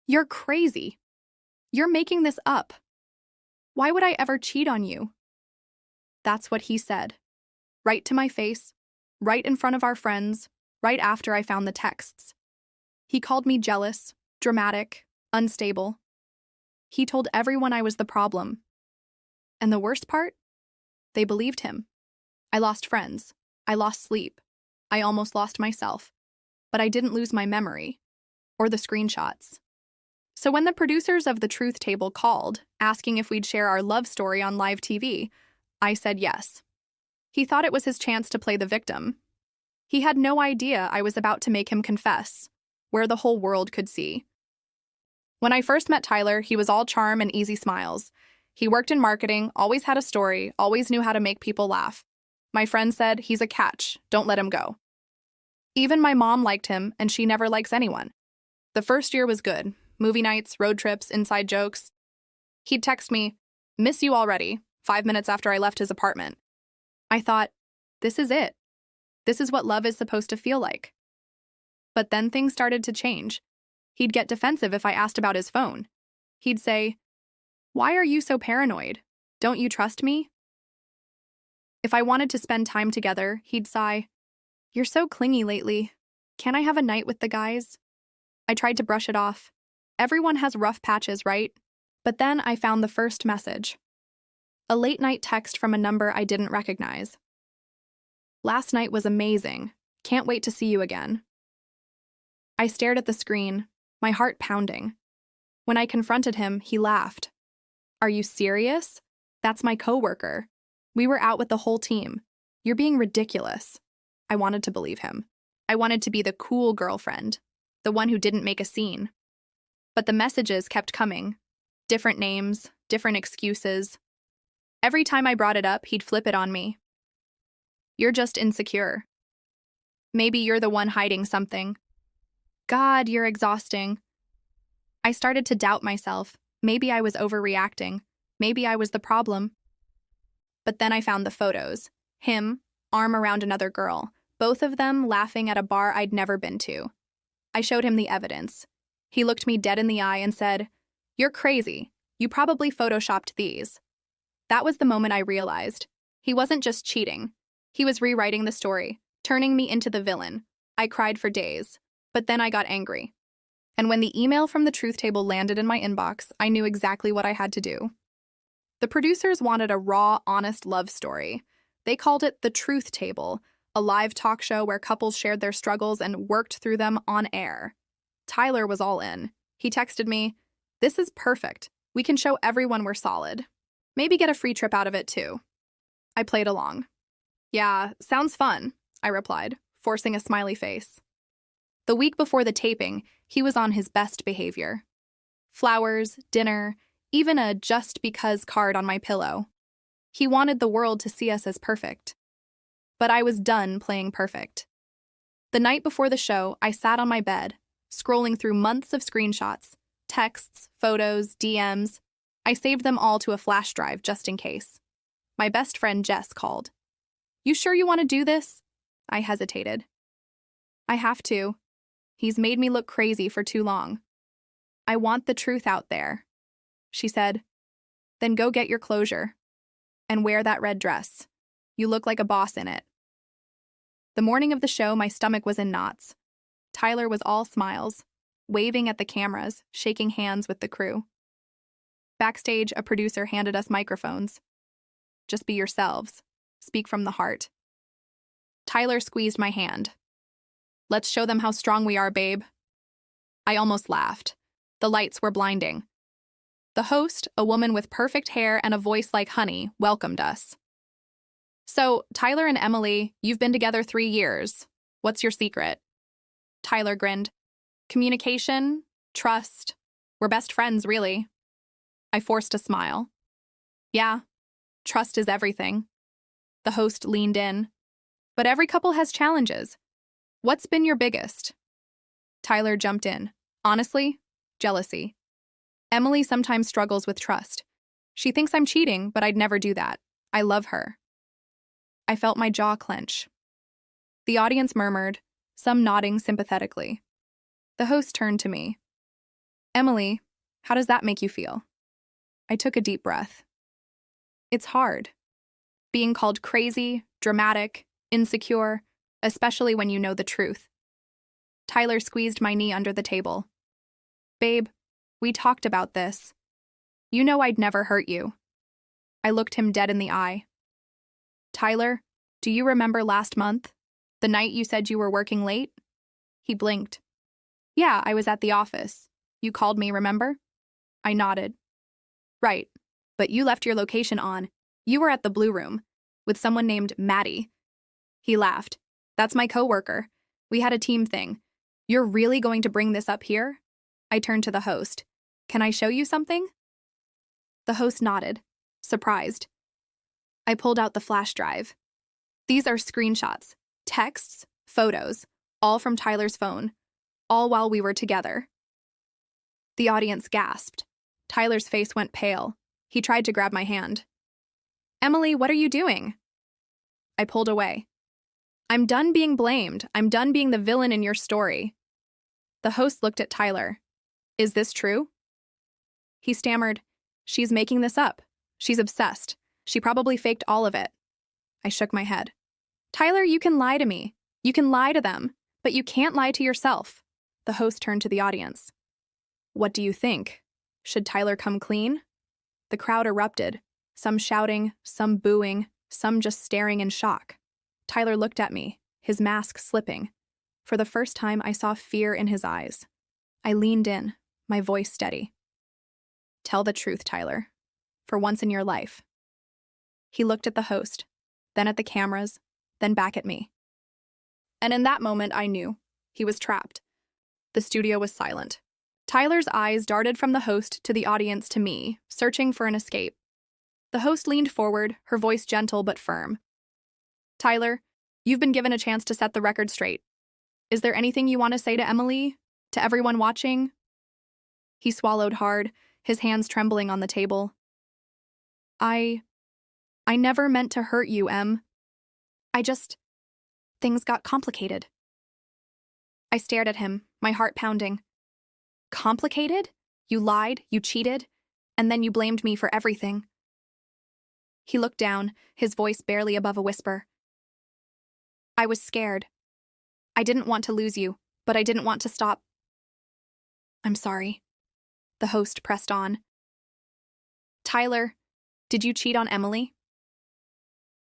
You're crazy. You're making this up. Why would I ever cheat on you? That's what he said. Right to my face, right in front of our friends, right after I found the texts. He called me jealous, dramatic, unstable. He told everyone I was the problem. And the worst part? They believed him. I lost friends. I lost sleep. I almost lost myself. But I didn't lose my memory. Or the screenshots. So when the producers of The Truth Table called, asking if we'd share our love story on live TV, I said yes. He thought it was his chance to play the victim. He had no idea I was about to make him confess, where the whole world could see. When I first met Tyler, he was all charm and easy smiles. He worked in marketing, always had a story, always knew how to make people laugh. My friend said, he's a catch, don't let him go. Even my mom liked him, and she never likes anyone. The first year was good. Movie nights, road trips, inside jokes. He'd text me, miss you already, 5 minutes after I left his apartment. I thought, this is it. This is what love is supposed to feel like. But then things started to change. He'd get defensive if I asked about his phone. He'd say, why are you so paranoid? Don't you trust me? If I wanted to spend time together, he'd sigh, you're so clingy lately. Can't I have a night with the guys? I tried to brush it off. Everyone has rough patches, right? But then I found the first message. A late-night text from a number I didn't recognize. Last night was amazing. Can't wait to see you again. I stared at the screen, my heart pounding. When I confronted him, he laughed. Are you serious? That's my coworker. We were out with the whole team. You're being ridiculous. I wanted to believe him. I wanted to be the cool girlfriend, the one who didn't make a scene. But the messages kept coming. Different names, different excuses. Every time I brought it up, he'd flip it on me. You're just insecure. Maybe you're the one hiding something. God, you're exhausting. I started to doubt myself. Maybe I was overreacting. Maybe I was the problem. But then I found the photos. Him, arm around another girl, both of them laughing at a bar I'd never been to. I showed him the evidence. He looked me dead in the eye and said, you're crazy. You probably photoshopped these. That was the moment I realized. He wasn't just cheating. He was rewriting the story, turning me into the villain. I cried for days, but then I got angry. And when the email from the Truth Table landed in my inbox, I knew exactly what I had to do. The producers wanted a raw, honest love story. They called it The Truth Table, a live talk show where couples shared their struggles and worked through them on air. Tyler was all in. He texted me, this is perfect. We can show everyone we're solid. Maybe get a free trip out of it too. I played along. Yeah, sounds fun, I replied, forcing a smiley face. The week before the taping, he was on his best behavior. Flowers, dinner, even a just because card on my pillow. He wanted the world to see us as perfect. But I was done playing perfect. The night before the show, I sat on my bed, scrolling through months of screenshots, texts, photos, DMs. I saved them all to a flash drive just in case. My best friend Jess called. You sure you want to do this? I hesitated. I have to. He's made me look crazy for too long. I want the truth out there. She said, then go get your closure. And wear that red dress. You look like a boss in it. The morning of the show, my stomach was in knots. Tyler was all smiles, waving at the cameras, shaking hands with the crew. Backstage, a producer handed us microphones. Just be yourselves. Speak from the heart. Tyler squeezed my hand. Let's show them how strong we are, babe. I almost laughed. The lights were blinding. The host, a woman with perfect hair and a voice like honey, welcomed us. So, Tyler and Emily, you've been together 3 years. What's your secret? Tyler grinned. Communication, trust. We're best friends, really. I forced a smile. Yeah, trust is everything. The host leaned in. But every couple has challenges. What's been your biggest? Tyler jumped in. Honestly, jealousy. Emily sometimes struggles with trust. She thinks I'm cheating, but I'd never do that. I love her. I felt my jaw clench. The audience murmured, some nodding sympathetically. The host turned to me. Emily, how does that make you feel? I took a deep breath. It's hard. Being called crazy, dramatic, insecure, especially when you know the truth. Tyler squeezed my knee under the table. Babe, we talked about this. You know I'd never hurt you. I looked him dead in the eye. Tyler, do you remember last month? The night you said you were working late? He blinked. Yeah, I was at the office. You called me, remember? I nodded. Right, but you left your location on. You were at the Blue Room with someone named Maddie. He laughed. That's my coworker. We had a team thing. You're really going to bring this up here? I turned to the host. Can I show you something? The host nodded, surprised. I pulled out the flash drive. These are screenshots, texts, photos, all from Tyler's phone, all while we were together. The audience gasped. Tyler's face went pale. He tried to grab my hand. Emily, what are you doing? I pulled away. I'm done being blamed. I'm done being the villain in your story. The host looked at Tyler. Is this true? He stammered. She's making this up. She's obsessed. She probably faked all of it. I shook my head. Tyler, you can lie to me. You can lie to them, but you can't lie to yourself. The host turned to the audience. What do you think? Should Tyler come clean? The crowd erupted, some shouting, some booing, some just staring in shock. Tyler looked at me, his mask slipping. For the first time, I saw fear in his eyes. I leaned in, my voice steady. Tell the truth, Tyler. For once in your life. He looked at the host, then at the cameras, then back at me. And in that moment, I knew. He was trapped. The studio was silent. Tyler's eyes darted from the host to the audience to me, searching for an escape. The host leaned forward, her voice gentle but firm. Tyler, you've been given a chance to set the record straight. Is there anything you want to say to Emily? To everyone watching? He swallowed hard, his hands trembling on the table. I never meant to hurt you, Em. Things got complicated. I stared at him, my heart pounding. Complicated? You lied, you cheated, and then you blamed me for everything. He looked down, his voice barely above a whisper. I was scared. I didn't want to lose you, but I didn't want to stop. I'm sorry. The host pressed on. Tyler, did you cheat on Emily?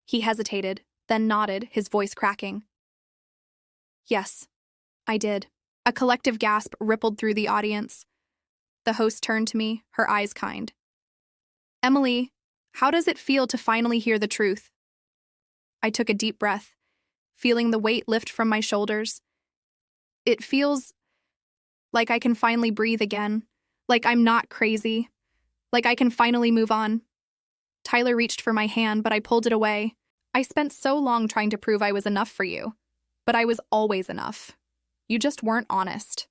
He hesitated, then nodded, his voice cracking. Yes, I did. A collective gasp rippled through the audience. The host turned to me, her eyes kind. Emily, how does it feel to finally hear the truth? I took a deep breath, feeling the weight lift from my shoulders. It feels like I can finally breathe again, like I'm not crazy, like I can finally move on. Tyler reached for my hand, but I pulled it away. I spent so long trying to prove I was enough for you, but I was always enough. You just weren't honest.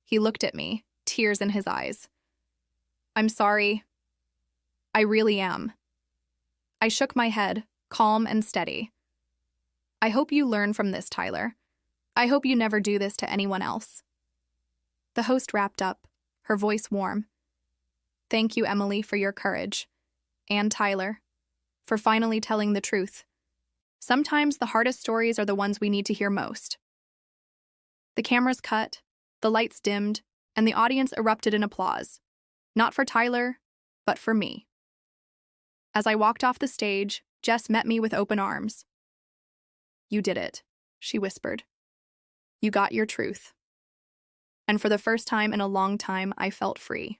He looked at me, tears in his eyes. I'm sorry. I really am. I shook my head, calm and steady. I hope you learn from this, Tyler. I hope you never do this to anyone else. The host wrapped up, her voice warm. Thank you, Emily, for your courage. And Tyler, for finally telling the truth. Sometimes the hardest stories are the ones we need to hear most. The cameras cut, the lights dimmed, and the audience erupted in applause. Not for Tyler, but for me. As I walked off the stage, Jess met me with open arms. You did it, she whispered. You got your truth. And for the first time in a long time, I felt free.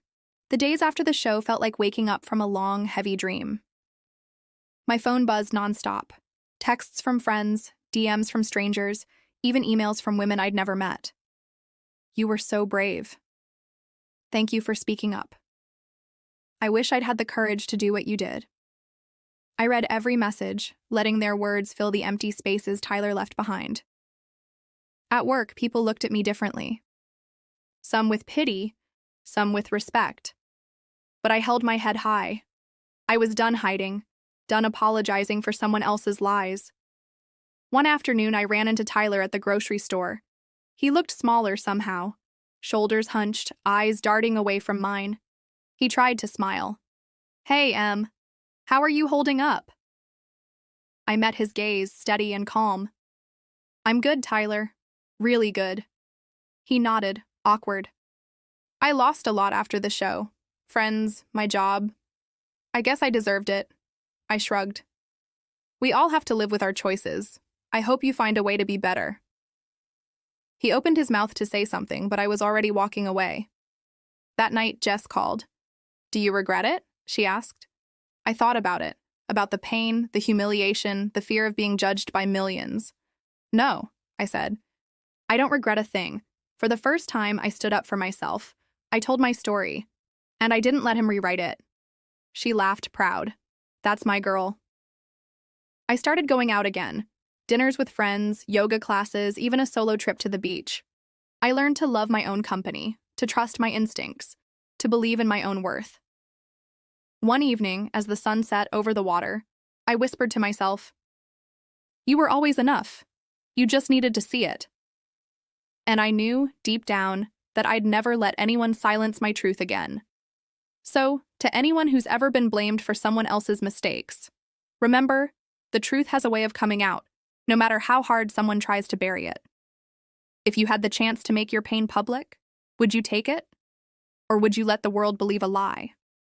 The days after the show felt like waking up from a long, heavy dream. My phone buzzed nonstop. Texts from friends, DMs from strangers, even emails from women I'd never met. You were so brave. Thank you for speaking up. I wish I'd had the courage to do what you did. I read every message, letting their words fill the empty spaces Tyler left behind. At work, people looked at me differently. Some with pity, some with respect. But I held my head high. I was done hiding, done apologizing for someone else's lies. One afternoon, I ran into Tyler at the grocery store. He looked smaller somehow. shoulders hunched, eyes darting away from mine. He tried to smile. "Hey, Em. How are you holding up?" I met his gaze, steady and calm. "I'm good, Tyler. Really good." He nodded, awkward. "I lost a lot after the show. Friends, my job. I guess I deserved it." I shrugged. "We all have to live with our choices. I hope you find a way to be better." He opened his mouth to say something, but I was already walking away. That night, Jess called. "Do you regret it?" she asked. I thought about the pain, the humiliation, the fear of being judged by millions. "No," I said. "I don't regret a thing. For the first time, I stood up for myself. I told my story, and I didn't let him rewrite it." She laughed, proud. "That's my girl." I started going out again. Dinners with friends, yoga classes, even a solo trip to the beach. I learned to love my own company, to trust my instincts, to believe in my own worth. One evening, as the sun set over the water, I whispered to myself, "You were always enough. You just needed to see it." And I knew, deep down, that I'd never let anyone silence my truth again. So, to anyone who's ever been blamed for someone else's mistakes, remember, the truth has a way of coming out, no matter how hard someone tries to bury it. If you had the chance to make your pain public, would you take it? Or would you let the world believe a lie?